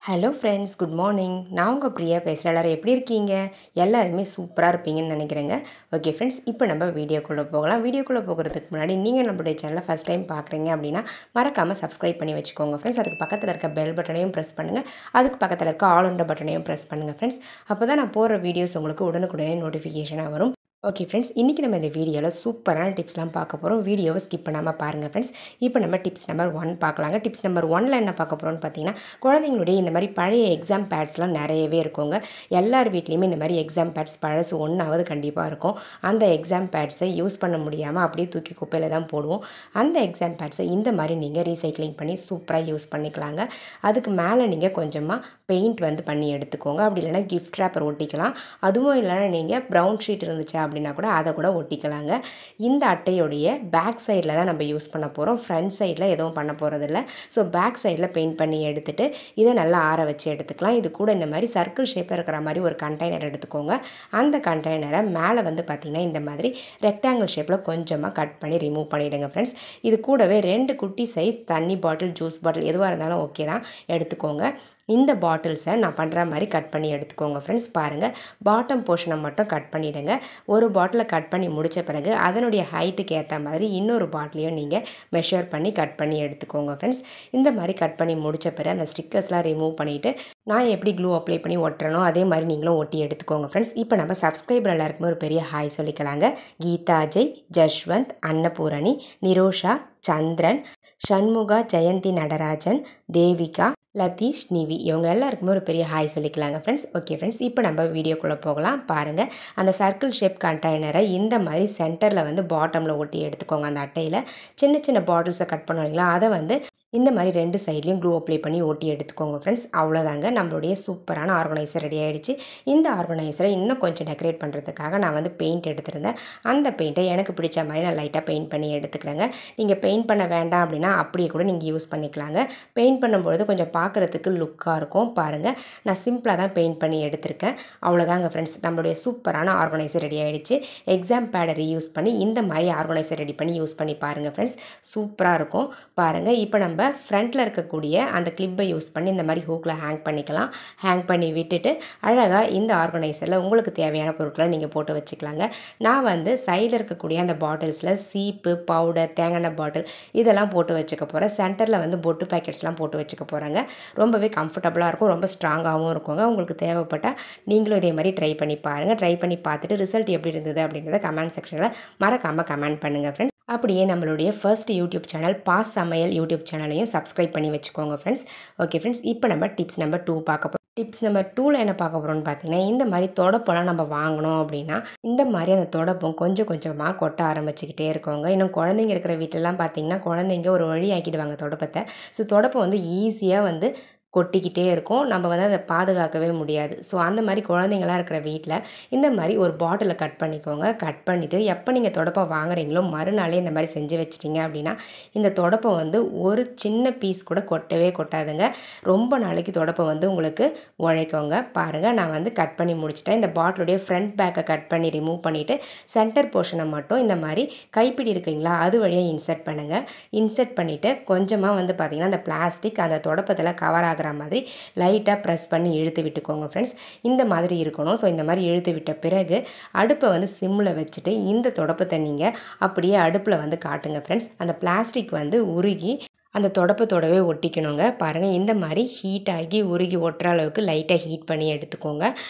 Hello friends, good morning. நான் உங்கள் பிரியா பேசுகிறேன். எல்லோரும் எப்படி இருக்கீங்க? எல்லாருமே சூப்பராக இருப்பீங்கன்னு நினைக்கிறேங்க. ஓகே ஃப்ரெண்ட்ஸ், இப்போ நம்ம வீடியோக்குள்ளே போகலாம். வீடியோக்குள்ளே போகிறதுக்கு முன்னாடி நீங்கள் நம்மளுடைய சேனலை ஃபஸ்ட் டைம் பார்க்குறீங்க அப்படின்னா மறக்காமல் சப்ஸ்கிரைப் பண்ணி வச்சுக்கோங்க ஃப்ரெண்ட்ஸ். அதுக்கு பக்கத்தில் இருக்க பெல் பட்டனையும் ப்ரெஸ் பண்ணுங்கள். அதுக்கு பக்கத்தில் இருக்க ஆல் என்ற பட்டனையும் ப்ரெஸ் பண்ணுங்கள் ஃப்ரெண்ட்ஸ். அப்போ தான் நான் போடுற வீடியோஸ் உங்களுக்கு உடனுக்குடனே நோட்டிஃபிகேஷனாக வரும். ஓகே ஃப்ரெண்ட்ஸ், இன்றைக்கி நம்ம இந்த வீடியோவில் சூப்பரான டிப்ஸ்லாம் பார்க்க போகிறோம். வீடியோவை ஸ்கிப் பண்ணாமல் பாருங்கள் ஃப்ரெண்ட்ஸ். இப்போ நம்ம டிப்ஸ் நம்பர் 1 பார்க்கலாங்க. டிப்ஸ் நம்பர் 1ல் என்ன பார்க்க போகிறோம்னு பார்த்தீங்கன்னா, குழந்தைங்களுடைய இந்த மாதிரி பழைய எக்ஸாம் பேட்ஸ்லாம் நிறையவே இருக்குங்க. எல்லார் வீட்லேயுமே இந்த மாதிரி எக்ஸாம் பேட்ஸ் பழசு ஒன்றாவது கண்டிப்பாக இருக்கும். அந்த எக்ஸாம் பேட்ஸை யூஸ் பண்ண முடியாமல் அப்படியே தூக்கி குப்பையில் தான் போடுவோம். அந்த எக்ஸாம் பேட்ஸை இந்த மாதிரி நீங்கள் ரீசைக்ளிங் பண்ணி சூப்பராக யூஸ் பண்ணிக்கலாங்க. அதுக்கு மேலே நீங்கள் கொஞ்சமாக பெயிண்ட் பண்ணி எடுத்துக்கோங்க. அப்படி இல்லைனா கிஃப்ட் ரேப்பர் ஒட்டிக்கலாம். அதுவும் இல்லைனா நீங்கள் ப்ரௌன் ஷீட் இருந்துச்சு அப்படின்னா கூட அதை கூட ஒட்டிக்கலாங்க. இந்த அட்டையுடைய பேக் சைடில் தான் நம்ம யூஸ் பண்ண போகிறோம். ஃப்ரண்ட் சைடில் எதுவும் பண்ண போகிறதில்ல. ஸோ பேக் சைடில் பெயிண்ட் பண்ணி எடுத்துகிட்டு இதை நல்லா ஆற வச்சு எடுத்துக்கலாம். இது கூட இந்த மாதிரி சர்க்கிள் ஷேப்பில் இருக்கிற மாதிரி ஒரு கண்டெய்னர் எடுத்துக்கோங்க. அந்த கண்டெய்னரை மேலே பார்த்திங்கன்னா இந்த மாதிரி ரெக்டாங்கிள் ஷேப்பில் கொஞ்சமாக கட் பண்ணி ரிமூவ் பண்ணிவிடுங்க ஃப்ரெண்ட்ஸ். இது கூடவே 2 குட்டி சைஸ் தண்ணி பாட்டில், ஜூஸ் பாட்டில் எதுவாக இருந்தாலும் ஓகே தான், எடுத்துக்கோங்க. இந்த பாட்டில்ஸை நான் பண்ணுற மாதிரி கட் பண்ணி எடுத்துக்கோங்க ஃப்ரெண்ட்ஸ். பாருங்கள், பாட்டம் போர்ஷனை மட்டும் கட் பண்ணிவிடுங்க. ஒரு பாட்டிலை கட் பண்ணி முடித்த பிறகு அதனுடைய ஹைட்டுக்கு ஏற்ற மாதிரி இன்னொரு பாட்டிலையும் நீங்கள் மெஷர் பண்ணி கட் பண்ணி எடுத்துக்கோங்க ஃப்ரெண்ட்ஸ். இந்த மாதிரி கட் பண்ணி முடித்த பிறகு அந்த ஸ்டிக்கர்ஸ்லாம் ரிமூவ் பண்ணிவிட்டு நான் எப்படி க்ளூ அப்ளை பண்ணி ஒட்டுறனோ அதே மாதிரி நீங்களும் ஒட்டி எடுத்துக்கோங்க ஃப்ரெண்ட்ஸ். இப்போ நம்ம சப்ஸ்கிரைபர் எல்லாருக்குமே ஒரு பெரிய ஹாய் சொல்லிக்கலாங்க. கீதா ஜெய், ஜஷ்வந்த், அன்னபூரணி, நிரோஷா, சந்திரன், ஷண்முகா, ஜெயந்தி நடராஜன், தேவிகா, லதீஷ், நிவி, இவங்க எல்லாருக்குமே ஒரு பெரிய ஹாய் சொல்லிக்கலாங்க ஃப்ரெண்ட்ஸ். ஓகே ஃப்ரெண்ட்ஸ், இப்போ நம்ம வீடியோக்குள்ளே போகலாம். பாருங்கள், அந்த சர்க்கிள் ஷேப் கண்டெய்னரை இந்த மாதிரி சென்டரில் பாட்டமில் ஒட்டி எடுத்துக்கோங்க. அந்த அட்டையில் சின்ன சின்ன பாட்டில்ஸை கட் பண்ணுவீங்களா, அதை இந்த மாதிரி 2 சைட்லேயும் க்ளூ அப்ளை பண்ணி ஒட்டி எடுத்துக்கோங்க ஃப்ரெண்ட்ஸ். அவ்வளோதாங்க, நம்மளுடைய சூப்பரான ஆர்கனைசர் ரெடி ஆகிடுச்சு. இந்த ஆர்கனைசரை இன்னும் கொஞ்சம் டெக்கரேட் பண்ணுறதுக்காக நான் பெயிண்ட் எடுத்துருந்தேன். அந்த பெயிண்ட்டை எனக்கு பிடிச்ச மாதிரி நான் லைட்டாக பெயிண்ட் பண்ணி எடுத்துக்கிறேங்க. நீங்கள் பெயிண்ட் பண்ண வேண்டாம் அப்படின்னா அப்படியே கூட நீங்கள் யூஸ் பண்ணிக்கலாங்க. பெயிண்ட் பண்ணும்பொழுது கொஞ்சம் பார்க்குறதுக்கு லுக்காக இருக்கும். பாருங்கள், நான் சிம்பிளாக தான் பெயிண்ட் பண்ணி எடுத்திருக்கேன். அவ்வளோதாங்க ஃப்ரெண்ட்ஸ், நம்மளுடைய சூப்பரான ஆர்கனைசர் ரெடி ஆகிடுச்சு. எக்ஸாம் பேடை ரீயூஸ் பண்ணி இந்த மாதிரி ஆர்கனைசர் ரெடி பண்ணி யூஸ் பண்ணி பாருங்கள் ஃப்ரெண்ட்ஸ். சூப்பராக இருக்கும். பாருங்கள், இப்போ நம்ம ஃப்ரண்ட்டில் இருக்கக்கூடிய அந்த கிளிப்பை யூஸ் பண்ணி இந்த மாதிரி ஹூக்கில் ஹேங் பண்ணிக்கலாம். ஹேங் பண்ணி விட்டுட்டு அழகாக இந்த ஆர்கனைசரில் உங்களுக்கு தேவையான பொருட்களை நீங்கள் போட்டு வச்சுக்கலாங்க. நான் சைடில் இருக்கக்கூடிய அந்த பாட்டில்ஸில் சீப்பு, பவுடர், தேங்காய் பாட்டில் இதெல்லாம் போட்டு வச்சுக்க போகிறேன். சென்டரில் பொட்டு பேக்கெட்ஸ்லாம் போட்டு வச்சுக்க போகிறேங்க. ரொம்பவே கம்ஃபர்டபுளாக இருக்கும், ரொம்ப ஸ்ட்ராங்காகவும் இருக்குங்க. உங்களுக்கு தேவைப்பட்டால் நீங்களும் இதே மாதிரி ட்ரை பண்ணி பாருங்கள். ட்ரை பண்ணி பார்த்துட்டு ரிசல்ட் எப்படி இருந்தது அப்படின்றத கமெண்ட் செக்ஷனில் மறக்காமல் கமெண்ட் பண்ணுங்கள் ஃப்ரெண்ட்ஸ். அப்படியே நம்மளுடைய ஃபர்ஸ்ட் யூடியூப் சேனல் பாஸ் சமையல் யூடியூப் சேனலையும் சப்ஸ்கிரைப் பண்ணி வச்சுக்கோங்க ஃப்ரெண்ட்ஸ். ஓகே ஃப்ரெண்ட்ஸ், இப்போ நம்ம டிப்ஸ் நம்பர் 2 பார்க்க போகிறோம். டிப்ஸ் நம்பர் 2ல் என்ன பார்க்க போகிறோம்னு பார்த்தீங்கன்னா, இந்த மாதிரி தொடப்பெல்லாம் நம்ம வாங்கினோம் அப்படின்னா இந்த மாதிரி அந்த தொடப்பம் கொஞ்சம் கொஞ்சமாக கொட்ட ஆரம்பிச்சுக்கிட்டே இருக்கோங்க. இன்னும் குழந்தைங்க இருக்கிற வீட்டிலலாம் பார்த்தீங்கன்னா குழந்தைங்க ஒரு வழி ஆக்கிடுவாங்க தொடப்பத்தை. ஸோ தொடப்பம் ஈஸியாக கொட்டிக்கிட்டே இருக்கும். நம்ம அதை பாதுகாக்கவே முடியாது. ஸோ அந்த மாதிரி குழந்தைங்களாம் இருக்கிற வீட்டில் இந்த மாதிரி ஒரு பாட்டிலை கட் பண்ணிக்கோங்க. கட் பண்ணிவிட்டு எப்போ நீங்கள் தொடப்பம் வாங்குறீங்களோ மறுநாளே இந்த மாதிரி செஞ்சு வச்சிட்டிங்க அப்படின்னா இந்த தொடப்பம் ஒரு சின்ன பீஸ் கூட கொட்டவே கொட்டாதுங்க. ரொம்ப நாளைக்கு தொடப்பம் உங்களுக்கு உழைக்கோங்க. பாருங்கள், நான் கட் பண்ணி முடிச்சிட்டேன். இந்த பாட்டிலுடைய ஃப்ரண்ட் பேக்கை கட் பண்ணி ரிமூவ் பண்ணிவிட்டு சென்டர் போர்ஷனை மட்டும் இந்த மாதிரி கைப்பிடி இருக்குங்களா அது வழியாக இன்சர்ட் பண்ணுங்கள். இன்சர்ட் பண்ணிவிட்டு கொஞ்சமாக பார்த்திங்கன்னா அந்த பிளாஸ்டிக் அந்த தொடப்பத்தில் கவர் ஆகிற மாதிரி லைட்டாக ப்ரெஸ் பண்ணி இழுத்து விட்டுக்கோங்க ஃப்ரெண்ட்ஸ். இந்த மாதிரி இருக்கணும். ஸோ இந்த மாதிரி இழுத்து விட்ட பிறகு அடுப்பை சிம்மில் வச்சுட்டு இந்த தொடப்பத்தை நீங்கள் அப்படியே அடுப்பில் காட்டுங்க ஃப்ரெண்ட்ஸ். அந்த பிளாஸ்டிக் உருகி அந்த தொடப்பத்தோடவே ஒட்டிக்கணுங்க. பாருங்கள், இந்த மாதிரி ஹீட் ஆகி உருகி ஒட்டுற அளவுக்கு லைட்டாக ஹீட் பண்ணி எடுத்துக்கோங்க.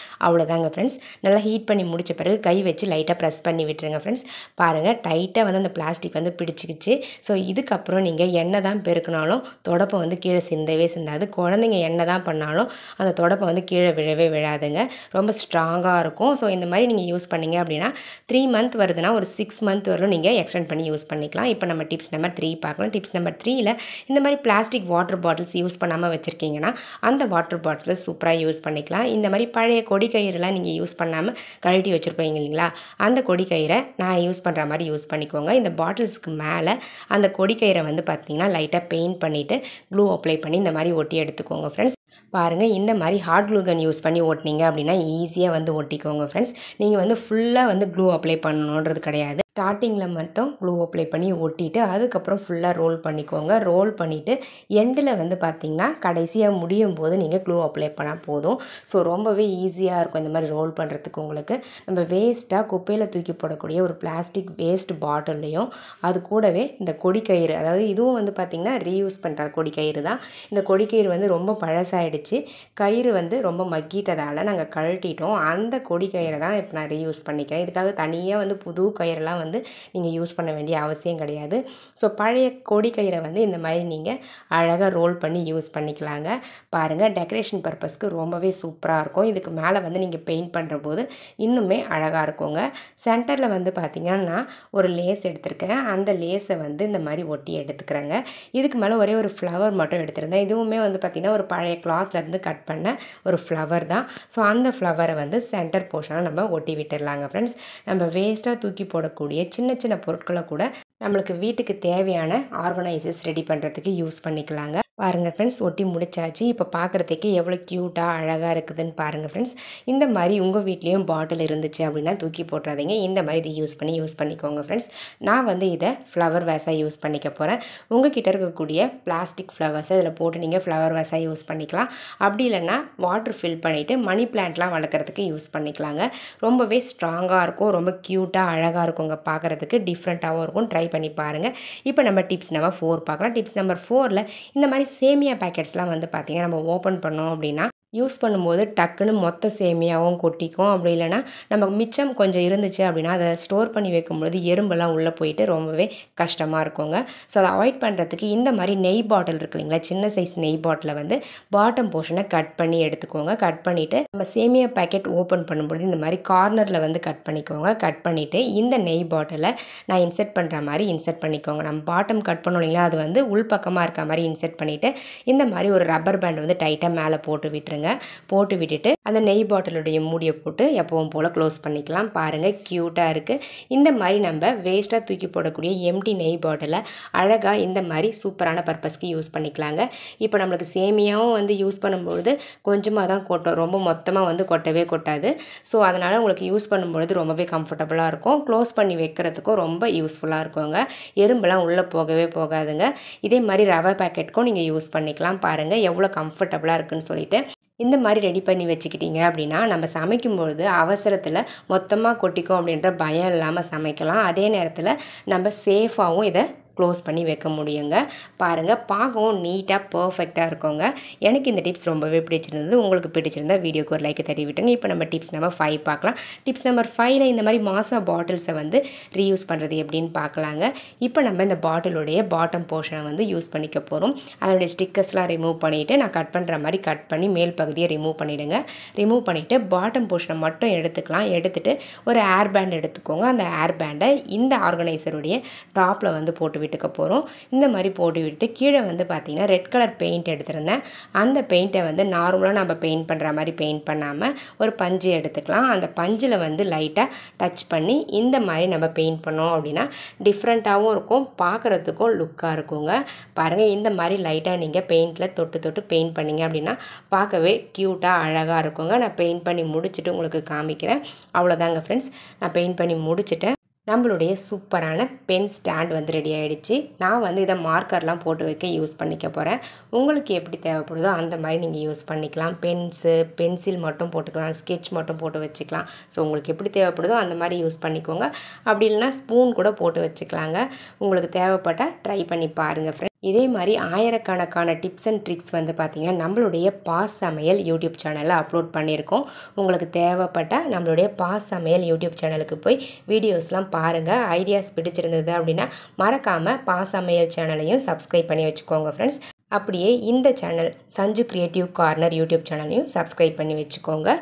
அவ்வளோதாங்க ஃப்ரெண்ட்ஸ். நல்லா ஹீட் பண்ணி முடித்த பிறகு கை வச்சு லைட்டாக ப்ரெஸ் பண்ணி விட்டுருங்க ஃப்ரெண்ட்ஸ். பாருங்கள், டைட்டாக அந்த பிளாஸ்டிக் பிடிச்சிக்கிச்சு. ஸோ இதுக்கப்புறம் நீங்கள் எண்ணெய் தான் பெருக்கினாலும் தொடப்பம் கீழே சிந்தவே சிந்தாது. குழந்தைங்க எண்ணெய் தான் பண்ணாலும் அந்த தொடப்பம் கீழே விழவே விழாதுங்க. ரொம்ப ஸ்ட்ராங்காக இருக்கும். ஸோ இந்த மாதிரி நீங்கள் யூஸ் பண்ணிங்க அப்படின்னா 3 மந்த் வருதுன்னா ஒரு 6 மந்த் வரலும் நீங்கள் எக்ஸ்டெண்ட் பண்ணி யூஸ் பண்ணிக்கலாம். இப்போ நம்ம டிப்ஸ் நம்பர் 3 பார்க்கலாம். டிப்ஸ் நம்பர் 3ல் இந்த மாதிரி பிளாஸ்டிக் வாட்டர் பாட்டில்ஸ் யூஸ் பண்ணாமல் வச்சுருக்கீங்கன்னா அந்த வாட்டர் பாட்டிலை சூப்பராக யூஸ் பண்ணிக்கலாம். இந்த மாதிரி பழைய கொடி கயிறுலாம் நீங்கள் யூஸ் பண்ணாமல் கழட்டி வச்சுருப்பீங்க இல்லைங்களா, அந்த கொடி கயிறை நான் யூஸ் பண்ணுற மாதிரி யூஸ் பண்ணிக்கோங்க. இந்த பாட்டில்ஸுக்கு மேலே அந்த கொடி கயிறை பார்த்தீங்கன்னா லைட்டாக பெயிண்ட் பண்ணிவிட்டு க்ளூ அப்ளை பண்ணி இந்த மாதிரி ஒட்டி எடுத்துக்கோங்க ஃப்ரெண்ட்ஸ். பாருங்கள், இந்த மாதிரி ஹாட் க்ளூ கன் யூஸ் பண்ணி ஒட்டினீங்க அப்படின்னா ஈஸியாக ஒட்டிக்கோங்க ஃப்ரெண்ட்ஸ். நீங்கள் ஃபுல்லாக க்ளூ அப்ளை பண்ணணுன்றது கிடையாது. ஸ்டார்டிங்கில் மட்டும் க்ளூ அப்ளை பண்ணி ஒட்டிட்டு அதுக்கப்புறம் ஃபுல்லாக ரோல் பண்ணிக்கோங்க. ரோல் பண்ணிவிட்டு எண்டில் வந்து பார்த்திங்கன்னா கடைசியாக முடியும் போது நீங்கள் க்ளூ அப்ளை பண்ணால் போதும். ஸோ ரொம்பவே ஈஸியாக இருக்கும் இந்த மாதிரி ரோல் பண்ணுறதுக்கு உங்களுக்கு. நம்ம வேஸ்ட்டாக குப்பையில் தூக்கி போடக்கூடிய ஒரு பிளாஸ்டிக் வேஸ்ட் பாட்டில்லையும் அது கூடவே இந்த கொடிக்கயிறு, அதாவது இதுவும் வந்து பார்த்திங்கன்னா ரீயூஸ் பண்ணுற கொடிக்கயிறு தான். இந்த கொடிக்கயிறு வந்து ரொம்ப பழசாயிடுச்சு, கயிறு வந்து ரொம்ப மக்கிட்டதால் நாங்கள் கழட்டிட்டோம். அந்த கொடிக்கயிறை தான் இப்போ நான் ரீயூஸ் பண்ணிக்கிறேன். இதுக்காக தனியாக வந்து புது கயிறெல்லாம் வந்து நீங்கள் யூஸ் பண்ண வேண்டிய அவசியம் கிடையாது. ஸோ பழைய கொடிக்கயிறை வந்து இந்த மாதிரி நீங்கள் அழகாக ரோல் பண்ணி யூஸ் பண்ணிக்கலாங்க. பாருங்கள், டெக்கரேஷன் பர்பஸ்க்கு ரொம்பவே சூப்பராக இருக்கும். இதுக்கு மேலே வந்து நீங்கள் பெயிண்ட் பண்ணுற போது இன்னுமே அழகாக இருக்குங்க. சென்டரில் வந்து பார்த்திங்கன்னா ஒரு லேஸ் எடுத்திருக்கேன். அந்த லேஸை வந்து இந்த மாதிரி ஒட்டி எடுத்துக்கிறேங்க. இதுக்கு மேலே ஒரே ஒரு ஃப்ளவர் மட்டும் எடுத்திருந்தேன். இதுவுமே வந்து பார்த்திங்கன்னா ஒரு பழைய கிளாத்லேருந்து கட் பண்ண ஒரு ஃப்ளவர் தான். ஸோ அந்த ஃப்ளவரை வந்து சென்டர் போர்ஷனை நம்ம ஒட்டி விட்டுடலாங்க ஃப்ரெண்ட்ஸ். நம்ம வேஸ்ட்டாக தூக்கி போடக்கூடிய சின்ன சின்ன பொருட்களை கூட நம்மளுக்கு வீட்டுக்கு தேவையான ஆர்கனைசர்ஸ் ரெடி பண்ணுறதுக்கு யூஸ் பண்ணிக்கலாங்க. பாருங்கள் ஃப்ரெண்ட்ஸ், ஒட்டி முடிச்சாச்சு. இப்போ பார்க்குறதுக்கு எவ்வளோ க்யூட்டாக அழகாக இருக்குதுன்னு பாருங்கள் ஃப்ரெண்ட்ஸ். இந்த மாதிரி உங்கள் வீட்லேயும் பாட்டில் இருந்துச்சு அப்படின்னா தூக்கி போட்டுறாதீங்க. இந்த மாதிரி ரீயூஸ் பண்ணி யூஸ் பண்ணிக்கோங்க ஃப்ரெண்ட்ஸ். நான் வந்து இதை ஃப்ளவர் வேஸாக யூஸ் பண்ணிக்க போகிறேன். உங்கள் கிட்ட இருக்கக்கூடிய பிளாஸ்டிக் ஃப்ளவர்ஸை இதில் போட்டு நீங்கள் ஃப்ளவர் வேஸாக யூஸ் பண்ணிக்கலாம். அப்படி இல்லைன்னா வாட்டர் ஃபில் பண்ணிவிட்டு மணி பிளான்ட்லாம் வளர்க்குறதுக்கு யூஸ் பண்ணிக்கலாங்க. ரொம்பவே ஸ்ட்ராங்காக இருக்கும், ரொம்ப க்யூட்டாக அழகாக இருக்குங்க, பார்க்குறதுக்கு டிஃப்ரெண்ட்டாகவும் இருக்கும். ட்ரை பண்ணி பாருங்கள். இப்போ நம்ம டிப்ஸ் நம்பர் 4 பார்க்கலாம். டிப்ஸ் நம்பர் 4ல் இந்த மாதிரி சேமியா பேக்கெட்ஸ்லாம் வந்து பார்த்திங்கன்னா நம்ம ஓப்பன் பண்ணோம் அப்படின்னா யூஸ் பண்ணும்போது டக்குன்னு மொத்த சேமியாவும் கொட்டிக்கும். அப்படி இல்லைனா நமக்கு மிச்சம் கொஞ்சம் இருந்துச்சு அப்படின்னா அதை ஸ்டோர் பண்ணி வைக்கும்பொழுது எறும்பெல்லாம் உள்ளே போயிட்டு ரொம்பவே கஷ்டமாக இருக்குங்க. ஸோ அதை அவாய்ட் பண்ணுறதுக்கு இந்த மாதிரி நெய் பாட்டில் இருக்கு இல்லைங்களா, சின்ன சைஸ் நெய் பாட்டிலை வந்து பாட்டம் போர்ஷனை கட் பண்ணி எடுத்துக்கோங்க. கட் பண்ணிவிட்டு நம்ம சேமியா பேக்கெட் ஓப்பன் பண்ணும்பொழுது இந்த மாதிரி கார்னரில் வந்து கட் பண்ணிக்கோங்க. கட் பண்ணிவிட்டு இந்த நெய் பாட்டிலை நான் இன்செர்ட் பண்ணுற மாதிரி இன்செர்ட் பண்ணிக்கோங்க. நம்ம பாட்டம் கட் பண்ணோம் இல்லைங்களா, அது வந்து உள்பக்கமாக இருக்க மாதிரி இன்செர்ட் பண்ணிவிட்டு இந்த மாதிரி ஒரு ரப்பர் பேண்ட் வந்து டைட்டாக மேலே போட்டு விட்டுருங்க. போட்டு விட்டுட்டு அந்த நெய் பாட்டிலுடைய மூடியை போட்டு எப்பவும் போல் க்ளோஸ் பண்ணிக்கலாம். பாருங்கள், க்யூட்டாக இருக்குது. இந்த மாதிரி நம்ம வேஸ்ட்டாக தூக்கி போடக்கூடிய எம்டி நெய் பாட்டிலை அழகாக இந்த மாதிரி சூப்பரான பர்பஸ்க்கு யூஸ் பண்ணிக்கலாங்க. இப்போ நம்மளுக்கு சேமியாவும் வந்து யூஸ் பண்ணும்பொழுது கொஞ்சமாக தான் கொட்டும், ரொம்ப மொத்தமாக வந்து கொட்டவே கொட்டாது. ஸோ அதனால் உங்களுக்கு யூஸ் பண்ணும்பொழுது ரொம்பவே கம்ஃபர்டபுளாக இருக்கும். க்ளோஸ் பண்ணி வைக்கிறதுக்கும் ரொம்ப யூஸ்ஃபுல்லாக இருக்குங்க. எறும்பெல்லாம் உள்ளே போகவே போகாதுங்க. இதே மாதிரி ரவை பேக்கெட்டுக்கும் நீங்கள் யூஸ் பண்ணிக்கலாம். பாருங்கள் எவ்வளோ கம்ஃபர்டபுளாக இருக்குன்னு சொல்லிட்டு. இந்த மாதிரி ரெடி பண்ணி வச்சுக்கிட்டிங்க அப்படின்னா நம்ம சமைக்கும்பொழுது அவசரத்தில் மொத்தமாக கொட்டிக்கும் அப்படின்ற பயம் இல்லாமல் சமைக்கலாம். அதே நேரத்தில் நம்ம சேஃபாகவும் இதை க்ளோஸ் பண்ணி வைக்க முடியுங்க. பாருங்கள், பார்க்கவும் நீட்டாக பர்ஃபெக்டாக இருக்குங்க. எனக்கு இந்த டிப்ஸ் ரொம்பவே பிடிச்சிருந்தது. உங்களுக்கு பிடிச்சிருந்தா வீடியோக்கு ஒரு லைக் தட்டி விட்டுங்க. இப்போ நம்ம டிப்ஸ் நம்பர் 5 பார்க்கலாம். டிப்ஸ் நம்பர் 5ல் இந்த மாதிரி மாசா பாட்டில்ஸை வந்து ரீயூஸ் பண்ணுறது எப்படின்னு பார்க்கலாங்க. இப்போ நம்ம இந்த பாட்டிலுடைய பாட்டம் போர்ஷனை வந்து யூஸ் பண்ணிக்க போகிறோம். அதனுடைய ஸ்டிக்கர்ஸ்லாம் ரிமூவ் பண்ணிவிட்டு நான் கட் பண்ணுற மாதிரி கட் பண்ணி மேல் பகுதியை ரிமூவ் பண்ணிவிடுங்க. ரிமூவ் பண்ணிவிட்டு பாட்டம் போர்ஷனை மட்டும் எடுத்துக்கலாம். எடுத்துகிட்டு ஒரு ஏர் பேண்ட் எடுத்துக்கோங்க. அந்த ஏர் பேண்டை இந்த ஆர்கனைசருடைய டாப்பில் வந்து போட்டு விட்டுக்க போகிறோம். இந்த மாதிரி போட்டு விட்டு கீழே வந்து பார்த்திங்கன்னா ரெட் கலர் பெயிண்ட் எடுத்திருந்தேன். அந்த பெயிண்ட்டை வந்து நார்மலாக நம்ம பெயிண்ட் பண்ணுற மாதிரி பெயிண்ட் பண்ணாமல் ஒரு பஞ்சு எடுத்துக்கலாம். அந்த பஞ்சில் வந்து லைட்டாக டச் பண்ணி இந்த மாதிரி நம்ம பெயிண்ட் பண்ணோம் அப்படின்னா டிஃப்ரெண்ட்டாகவும் இருக்கும், பார்க்குறதுக்கும் லுக்காக இருக்குங்க. பாருங்கள், இந்த மாதிரி லைட்டாக நீங்கள் பெயிண்டில் தொட்டு தொட்டு பெயிண்ட் பண்ணிங்க அப்படின்னா பார்க்கவே க்யூட்டாக அழகாக இருக்குங்க. நான் பெயிண்ட் பண்ணி முடிச்சுட்டு உங்களுக்கு காமிக்கிறேன். அவ்வளோதாங்க ஃப்ரெண்ட்ஸ், நான் பெயிண்ட் பண்ணி முடிச்சுட்டேன். நம்மளுடைய சூப்பரான பென் ஸ்டாண்ட் வந்து ரெடி ஆகிடுச்சு. நான் வந்து இதை மார்க்கர்லாம் போட்டு வைக்க யூஸ் பண்ணிக்க போகிறேன். உங்களுக்கு எப்படி தேவைப்படுதோ அந்த மாதிரி நீங்கள் யூஸ் பண்ணிக்கலாம். பென்சில் மட்டும் போட்டுக்கலாம், ஸ்கெட்ச் மட்டும் போட்டு வச்சுக்கலாம். ஸோ உங்களுக்கு எப்படி தேவைப்படுதோ அந்த மாதிரி யூஸ் பண்ணிக்கோங்க. அப்படி இல்லைனா ஸ்பூன் கூட போட்டு வச்சுக்கலாங்க. உங்களுக்கு தேவைப்பட்டால் ட்ரை பண்ணி பாருங்கள் ஃப்ரெண்ட்ஸ். இதே மாதிரி ஆயிரக்கணக்கான டிப்ஸ் அண்ட் ட்ரிக்ஸ் வந்து பார்த்திங்கன்னா நம்மளுடைய பாஸ் சமையல் யூடியூப் சேனலில் அப்லோட் பண்ணியிருக்கோம். உங்களுக்கு தேவைப்பட்டால் நம்மளுடைய பாஸ் சமையல் யூடியூப் சேனலுக்கு போய் வீடியோஸ்லாம் பாருங்கள். ஐடியாஸ் பிடிச்சிருந்தது அப்படின்னா மறக்காமல் பாஸ் சமையல் சேனலையும் சப்ஸ்கிரைப் பண்ணி வச்சுக்கோங்க ஃப்ரெண்ட்ஸ். அப்படியே இந்த channel Sanju creative corner YouTube சேனலையும் சப்ஸ்கிரைப் பண்ணி வச்சுக்கோங்க.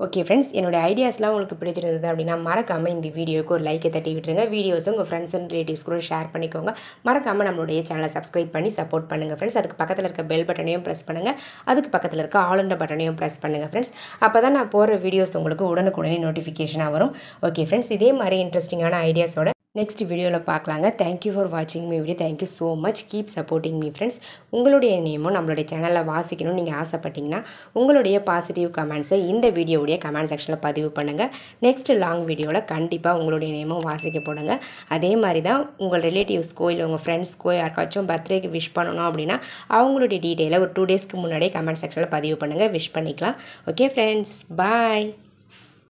ஓகே ஃப்ரெண்ட்ஸ், என்னோடய ஐடியாஸ்லாம் உங்களுக்கு பிடிச்சிருந்தது அப்படின்னா மறக்காமல் இந்த வீடியோக்கு ஒரு லைக்கை தட்டி விட்டுருங்க. வீடியோஸும் உங்கள் ஃப்ரெண்ட்ஸ் அண்ட் ரிலேட்டிவ்ஸ் கூட ஷேர் பண்ணிக்கோங்க. மறக்காமல் நம்மளுடைய சேனலை சப்ஸ்கிரைப் பண்ணி சப்போர்ட் பண்ணுங்கள் ஃப்ரெண்ட்ஸ். அதுக்கு பக்கத்தில் இருக்க பெல் பட்டனையும் ப்ரெஸ் பண்ணுங்கள். அதுக்கு பக்கத்தில் இருக்க ஆல் என்ற பட்டனையும் ப்ரெஸ் பண்ணுங்கள் ஃப்ரெண்ட்ஸ். அப்போ தான் நான் போகிற வீடியோஸ் உங்களுக்கு உடனுக்குடனே நோட்டிஃபிகேஷனாக வரும். ஓகே ஃப்ரெண்ட்ஸ், இதே மாதிரி இன்ட்ரெஸ்டிங்கான ஐடியாஸோட நெக்ஸ்ட் வீடியோவில் பார்க்கலாங்க. தேங்க்யூ ஃபார் வாட்சிங் me video. Thank you so much. Keep supporting me friends. உங்களுடைய நேமும் நம்மளுடைய சேனலில் வாசிக்கணும்னு நீங்கள் ஆசைப்பட்டீங்கன்னா உங்களுடைய பாசிட்டிவ் கமெண்ட்ஸை இந்த வீடியோவுடைய கமெண்ட் செக்ஷனில் பதிவு பண்ணுங்கள். நெக்ஸ்ட் லாங் வீடியோவில் கண்டிப்பாக உங்களுடைய நேமும் வாசிக்க போடுங்க. அதே மாதிரி தான் உங்கள் ரிலேட்டிவ்ஸ்க்கோ இல்லை உங்கள் ஃப்ரெண்ட்ஸ்க்கோ யாருக்காச்சும் பர்த்டேக்கு விஷ் பண்ணணும் அப்படின்னா அவங்களுடைய டீட்டெயிலை ஒரு 2 டேஸ்க்கு முன்னாடியே கமெண்ட் செக்ஷனில் பதிவு பண்ணுங்கள். விஷ் பண்ணிக்கலாம். ஓகே ஃப்ரெண்ட்ஸ், பாய்.